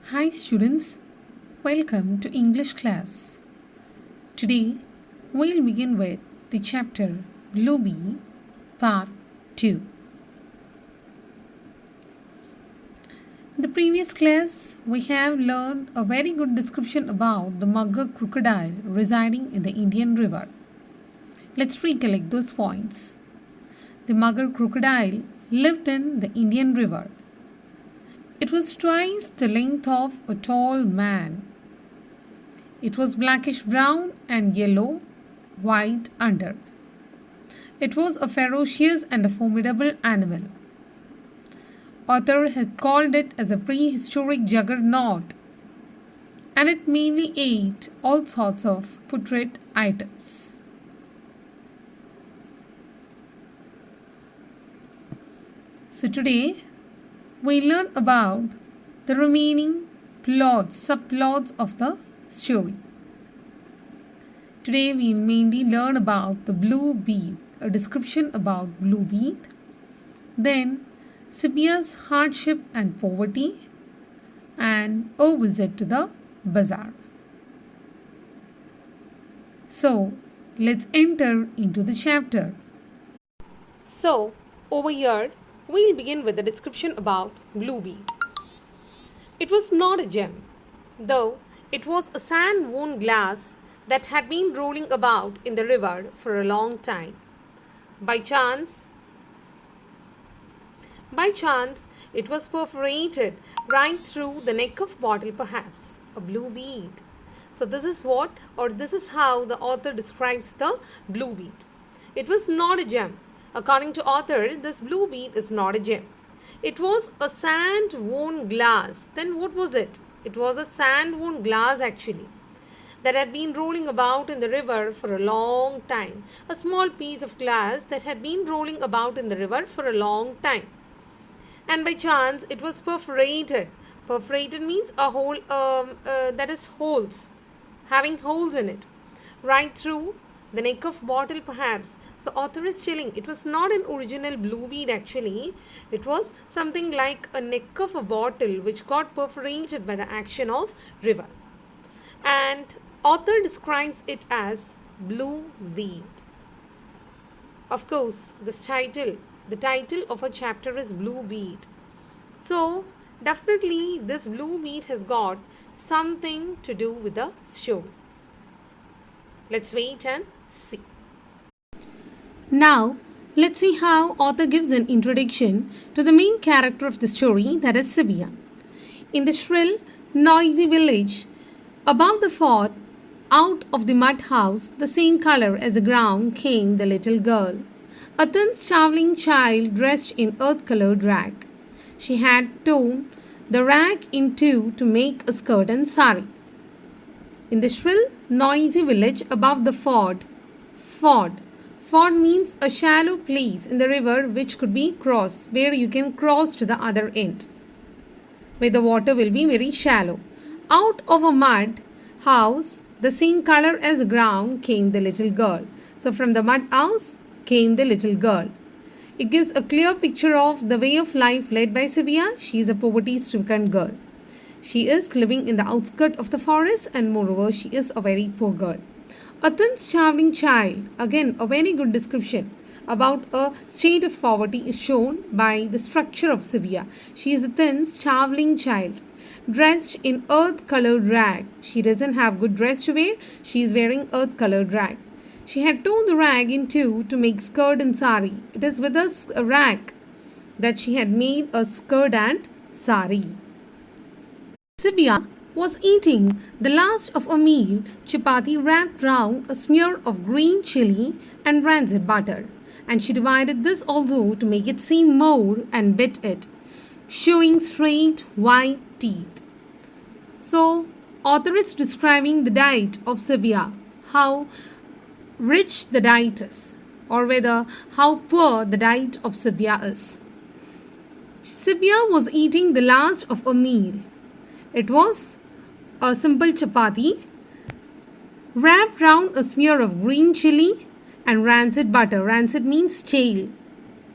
Hi students, welcome to English class. Today we'll begin with the chapter Blue Bee Part 2. In the previous class we have learned a very good description about the mugger crocodile residing in the Indian River. Let's recollect those points. The mugger crocodile lived in the Indian River. It was twice the length of a tall man. It was blackish brown and yellow, white under. It was a ferocious and a formidable animal. Author has called it as a prehistoric juggernaut, and it mainly ate all sorts of putrid items. So today we learn about the remaining subplots of the story. Today we will mainly learn about the blue bead, a description about blue bead, then Sevilla's hardship and poverty, and a visit to the bazaar. So let's enter into the chapter. So over here we'll begin with the description about blue bead. It was not a gem, though it was a sand-worn glass that had been rolling about in the river for a long time. By chance, it was perforated right through the neck of bottle, perhaps a blue bead. So this is how the author describes the blue bead. It was not a gem. According to author, this blue bead is not a gem. It was a sand-worn glass. Then what was it? It was a sand-worn glass actually that had been rolling about in the river for a long time. A small piece of glass that had been rolling about in the river for a long time. And by chance, it was perforated. Perforated means a hole, that is holes, having holes in it, right through the neck of bottle perhaps. So author is telling it was not an original blue bead actually. It was something like a neck of a bottle which got perforated by the action of river. And author describes it as blue bead. Of course, the title of a chapter is blue bead. So definitely this blue bead has got something to do with the story. Let's wait and see. Now, let's see how author gives an introduction to the main character of the story, that is Sevilla. In the shrill, noisy village, above the fort, out of the mud house, the same color as the ground, came the little girl, a thin, starveling child dressed in earth-colored rag. She had torn the rag in two to make a skirt and sari. In the shrill, noisy village above the ford means a shallow place in the river which could be crossed, where you can cross to the other end, where the water will be very shallow. Out of a mud house, the same color as the ground, came the little girl. So from the mud house came the little girl. It gives a clear picture of the way of life led by Sevilla. She is a poverty-stricken girl. She is living in the outskirts of the forest, and moreover she is a very poor girl. A thin, starving child, again a very good description about a state of poverty is shown by the structure of Sevilla. She is a thin, starveling child, dressed in earth-colored rag. She doesn't have good dress to wear. She is wearing earth-colored rag. She had torn the rag in two to make skirt and sari. It is with a rag that she had made a skirt and sari. Sevilla was eating the last of a meal, chapati wrapped round a smear of green chili and rancid butter, and she divided this also to make it seem more and bit it, showing straight white teeth. So, author is describing the diet of Sevilla, how rich the diet is, or whether how poor the diet of Sevilla is. Sevilla was eating the last of a meal. It was a simple chapati wrapped round a smear of green chili and rancid butter. Rancid means stale.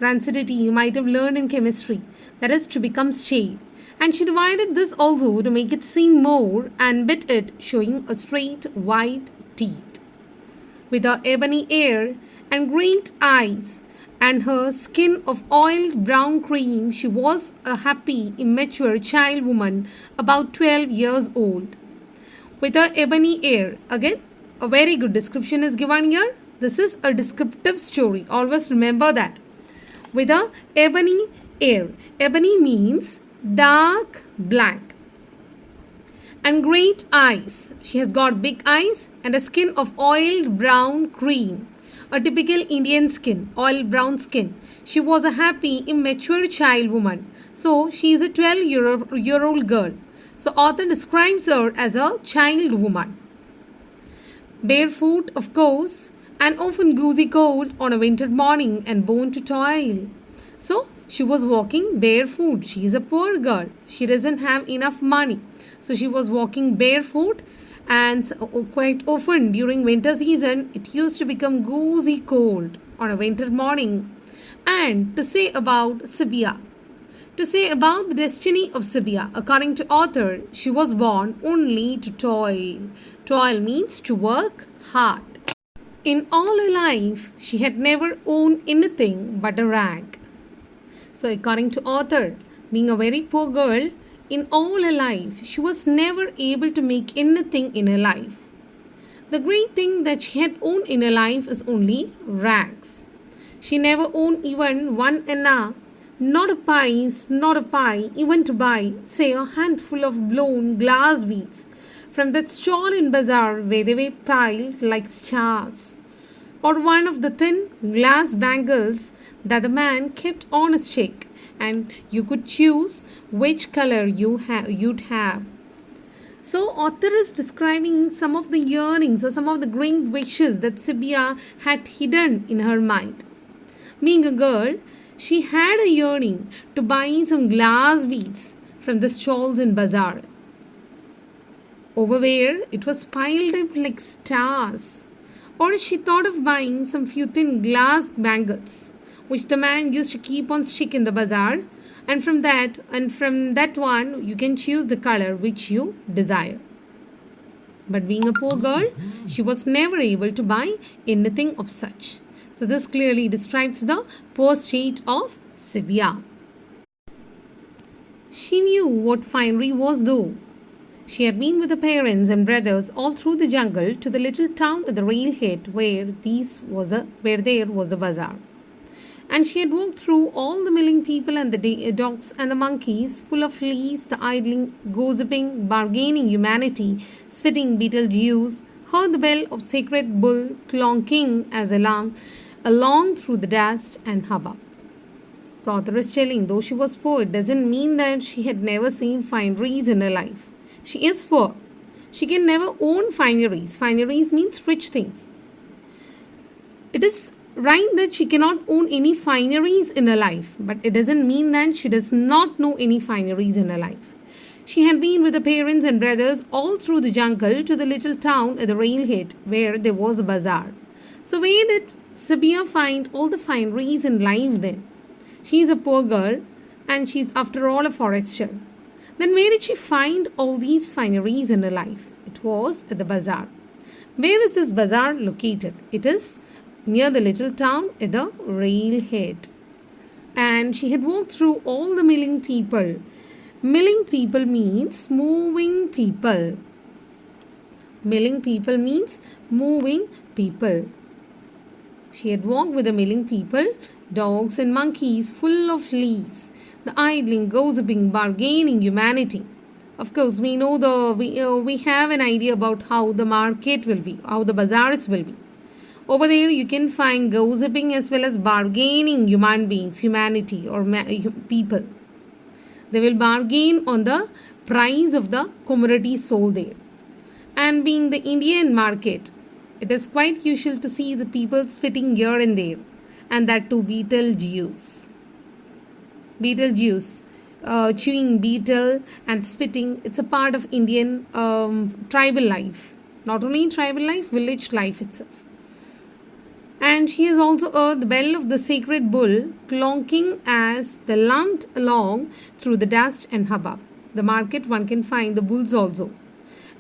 Rancidity you might have learned in chemistry. That is to become stale. And she divided this also to make it seem more and bit it, showing a straight white teeth. With her ebony hair and great eyes and her skin of oiled brown cream, she was a happy, immature child woman about 12 years old. With her ebony hair, again, a very good description is given here. This is a descriptive story. Always remember that. With her ebony hair, ebony means dark black, and great eyes. She has got big eyes and a skin of oiled brown cream. A typical Indian skin, oil brown skin. She was a happy, immature child woman. So she is a 12-year-old girl. So author describes her as a child woman. Barefoot, of course, and often goosey cold on a winter morning and born to toil. So she was walking barefoot. She is a poor girl. She doesn't have enough money. So she was walking barefoot, and quite often during winter season it used to become goosey cold on a winter morning. And to say about Sevilla, to say about the destiny of Sevilla, according to author, she was born only to toil. Toil means to work hard. In all her life, she had never owned anything but a rag. So, according to author, being a very poor girl, in all her life, she was never able to make anything in her life. The great thing that she had owned in her life is only rags. She never owned even one anna, not a piece, not a pie, even to buy, say, a handful of blown glass beads from that stall in Bazaar where they were piled like stars, or one of the thin glass bangles that the man kept on his cheek, and you could choose which color you'd have. So, author is describing some of the yearnings or some of the great wishes that Sevilla had hidden in her mind. Being a girl, she had a yearning to buy some glass beads from the stalls in Bazaar, over where it was piled up like stars. Or she thought of buying some few thin glass bangles, which the man used to keep on stick in the bazaar, and from that one you can choose the color which you desire. But being a poor girl, she was never able to buy anything of such. So this clearly describes the poor state of Sevilla. She knew what finery was though. She had been with her parents and brothers all through the jungle to the little town at the railhead where there was a bazaar. And she had walked through all the milling people and the dogs and the monkeys, full of fleas, the idling, gossiping, bargaining humanity, spitting Beetlejuice, heard the bell of sacred bull clonking as alarm along through the dust and hubbub. So author is telling, though she was poor, it doesn't mean that she had never seen fineries in her life. She is poor. She can never own fineries. Fineries means rich things. It is right that she cannot own any fineries in her life, but it doesn't mean that she does not know any fineries in her life. She had been with her parents and brothers all through the jungle to the little town at the railhead where there was a bazaar. So where did Sevilla find all the fineries in life then? She is a poor girl and she is after all a forester. Then where did she find all these fineries in her life? It was at the bazaar. Where is this bazaar located? It is near the little town at the railhead. And she had walked through all the milling people. Milling people means moving people. Milling people means moving people. She had walked with the milling people, dogs and monkeys full of fleas, the idling, gossiping, bargaining humanity. Of course, we know we have an idea about how the market will be, how the bazaars will be. Over there, you can find gossiping as well as bargaining human beings, humanity or people. They will bargain on the price of the commodity sold there. And being the Indian market, it is quite usual to see the people spitting here and there, and that too Beetlejuice. Beetlejuice, chewing beetle and spitting. It's a part of Indian tribal life. Not only tribal life, village life itself. And she has also heard the bell of the sacred bull clonking as they lumped along through the dust and hubbub. the market, one can find the bulls also.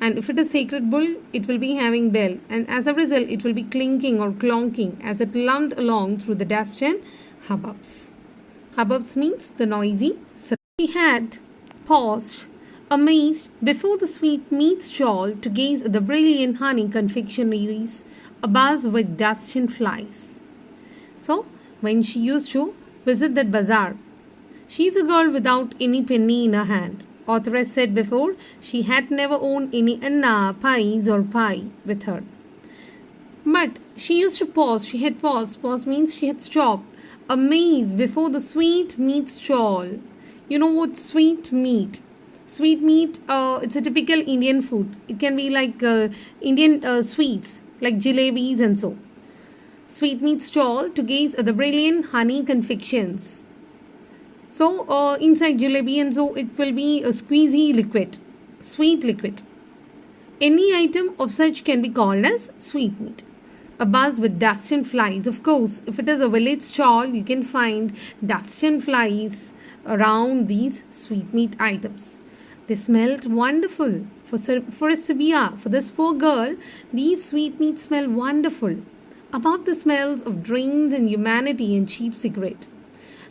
And if it is sacred bull, it will be having bell, and as a result, it will be clinking or clonking as it lumped along through the dust and hubbubs. Hubbubs means the noisy. He had paused, amazed, before the sweetmeat stall to gaze at the brilliant honey confectionaries abuzz with dust and flies. So, when she used to visit that bazaar, she's a girl without any penny in her hand. Author has said before, she had never owned any anna, pies or pie with her. But she used to pause, she had paused. Pause means she had stopped, amazed before the sweet meat stall. You know what sweet meat? Sweet meat, it's a typical Indian food. It can be like Indian sweets, like jalebis and so. Sweetmeat stall to gaze at the brilliant honey confections. So, inside jalebi and so it will be a squeezy liquid, sweet liquid. Any item of such can be called as sweetmeat. A buzz with dust and flies. Of course, if it is a village stall, you can find dust and flies around these sweetmeat items. They smelled wonderful. For a Sevilla, for this poor girl, these sweetmeats smell wonderful. Above the smells of drains and humanity and cheap cigarette.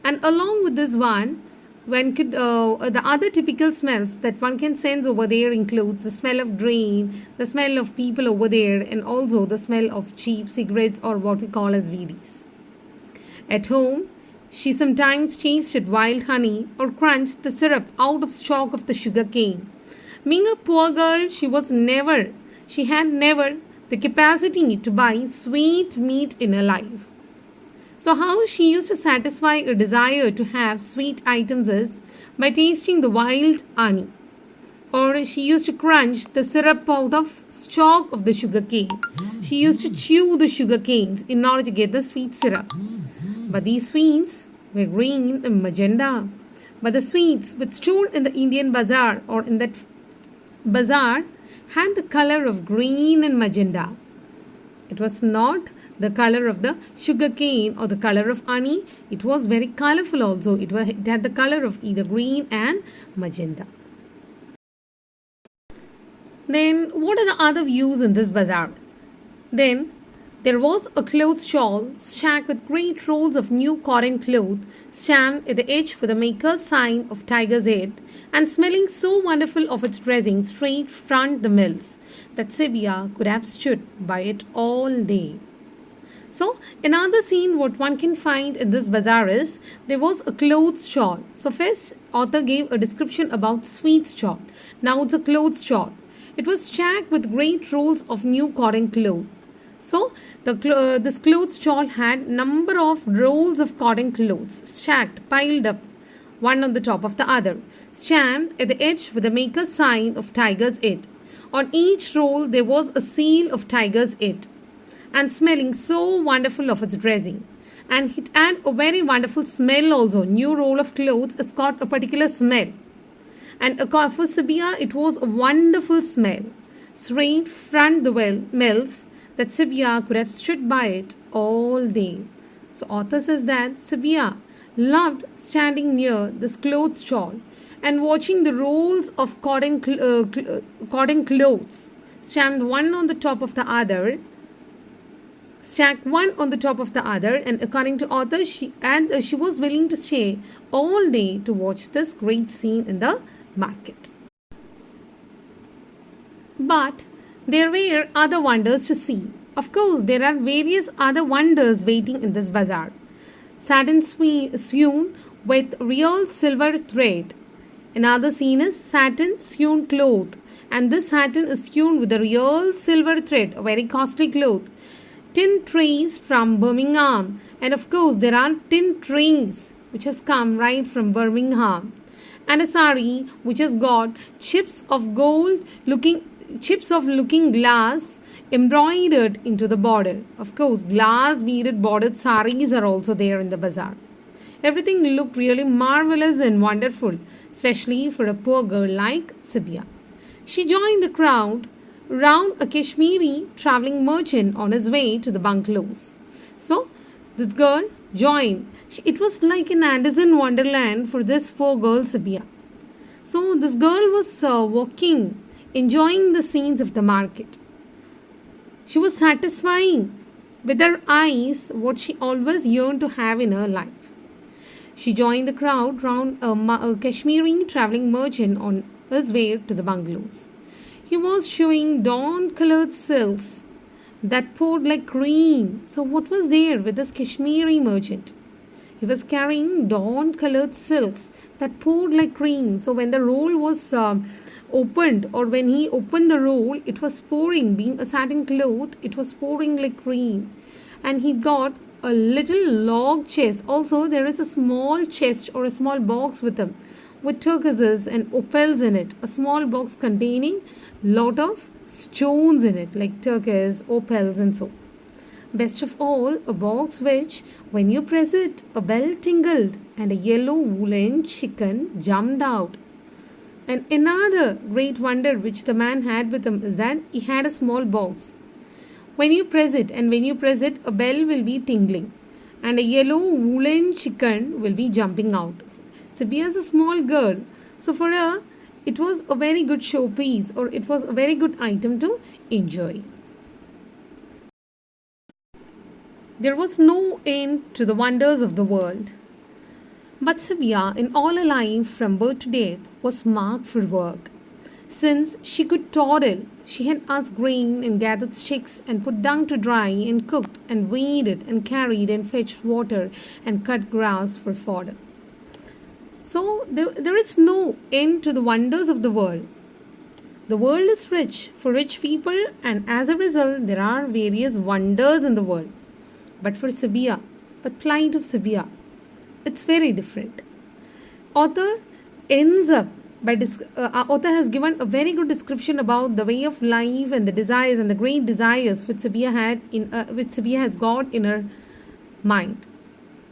And along with this one, the other typical smells that one can sense over there includes the smell of drain, the smell of people over there, and also the smell of cheap cigarettes or what we call as VDs. At home, she sometimes tasted wild honey or crunched the syrup out of stalk of the sugar cane. Being a poor girl, she had never the capacity to buy sweet meat in her life. So how she used to satisfy a desire to have sweet items is by tasting the wild honey. Or she used to crunch the syrup out of stalk of the sugar cane. She used to chew the sugar canes in order to get the sweet syrup. But these sweets were green and magenta. But the sweets which stood in the Indian bazaar or in that bazaar had the color of green and magenta. It was not the color of the sugar cane or the color of honey. It was very colorful also. It had the color of either green and magenta. Then what are the other views in this bazaar? Then there was a clothes stall stacked with great rolls of new cotton cloth, stamped at the edge with the maker's sign of tiger's head, and smelling so wonderful of its dressing straight front the mills that Sevilla could have stood by it all day. So, another scene what one can find in this bazaar is there was a clothes stall. So, first author gave a description about sweet stall. Now it's a clothes stall. It was stacked with great rolls of new cotton cloth. So, this clothes stall had number of rolls of cotton clothes stacked, piled up, one on the top of the other, stamped at the edge with the maker's sign of tiger's head. On each roll there was a seal of tiger's head, and smelling so wonderful of its dressing. And it had a very wonderful smell also. New roll of clothes has got a particular smell. And for Sevilla, it was a wonderful smell. Straight front the mills that Sevilla could have stood by it all day. So author says that Sevilla loved standing near this clothes stall and watching the rolls of cotton clothes stacked one on the top of the other, and according to author, she was willing to stay all day to watch this great scene in the market. But there were other wonders to see. Of course, there are various other wonders waiting in this bazaar. Satin sewn with real silver thread. Another scene is satin sewn cloth, and this satin is sewn with a real silver thread, a very costly cloth. Tin trays from Birmingham, and of course there are tin trays which has come right from Birmingham, and a sari which has got chips of looking glass embroidered into the border. Of course, glass beaded bordered saris are also there in the bazaar. Everything looked really marvelous and wonderful, especially for a poor girl like Sevilla. She joined the crowd round a Kashmiri travelling merchant on his way to the bungalows. So, this girl joined. It was like an Anderson Wonderland for this poor girl Sevilla. So this girl was walking, enjoying the scenes of the market. She was satisfying with her eyes what she always yearned to have in her life. She joined the crowd round a Kashmiri traveling merchant on his way to the bungalows. He was showing dawn colored silks that poured like cream. So, what was there with this Kashmiri merchant? He was carrying dawn colored silks that poured like cream. So, when the roll was opened, or when he opened the roll, it was pouring, being a satin cloth, it was pouring like cream. And he got a little log chest. Also, there is a small chest or a small box with him with turquoises and opals in it. A small box containing lot of stones in it like turquoise, opals, and so. Best of all, a box which, when you press it, a bell tingled and a yellow woolen chicken jumped out. And another great wonder which the man had with him is that he had a small box. When you press it, a bell will be tingling and a yellow woolen chicken will be jumping out. Sevilla is a small girl, so for her, it was a very good showpiece, or it was a very good item to enjoy. There was no end to the wonders of the world. But Sevilla, in all her life from birth to death, was marked for work. Since she could toddle, she had asked grain and gathered sticks and put dung to dry and cooked and weeded and carried and fetched water and cut grass for fodder. So there is no end to the wonders of the world. The world is rich for rich people, and as a result, there are various wonders in the world. But for Sevilla, but plight of Sevilla, it's very different. Author ends up by author has given a very good description about the way of life and the desires and the great desires which Sevilla has got in her mind.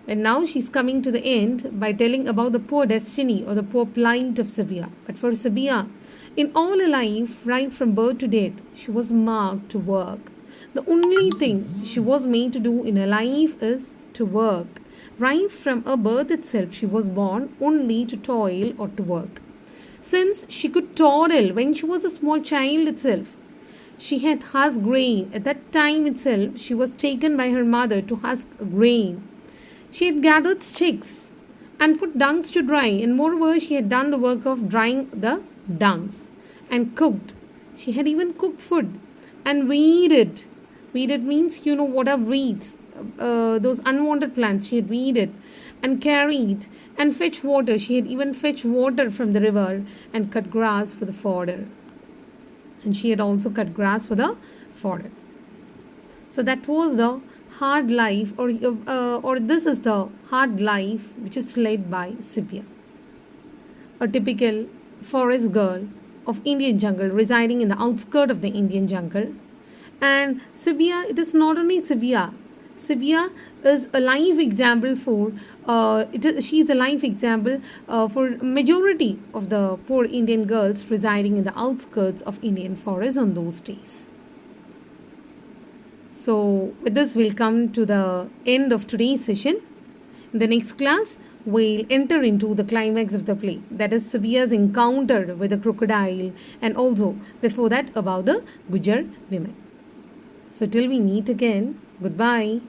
And now she's coming to the end by telling about the poor destiny or the poor plight of Sevilla. But for Sevilla, in all her life, right from birth to death, she was marked to work. The only thing she was made to do in her life is to work. Right from her birth itself, she was born only to toil or to work. Since she could toil when she was a small child itself, she had husked grain. At that time itself, she was taken by her mother to husk grain. She had gathered sticks and put dungs to dry, and moreover, she had done the work of drying the dungs and cooked. She had even cooked food and weeded. Weeded means, what are weeds? Those unwanted plants. She had weeded and carried and fetched water. She had even fetched water from the river and cut grass for the fodder. And she had also cut grass for the fodder. So that was the hard life, or this is the hard life which is led by Sevilla, a typical forest girl of Indian jungle residing in the outskirts of the Indian jungle. And Sevilla, it is not only Sevilla. Sevilla is a life example for she is a life example for majority of the poor Indian girls residing in the outskirts of Indian forests on those days. So with this, we'll come to the end of today's session. In the next class, we'll enter into the climax of the play, that is Sevilla's encounter with the crocodile, and also before that about the Gujar women. So till we meet again, goodbye.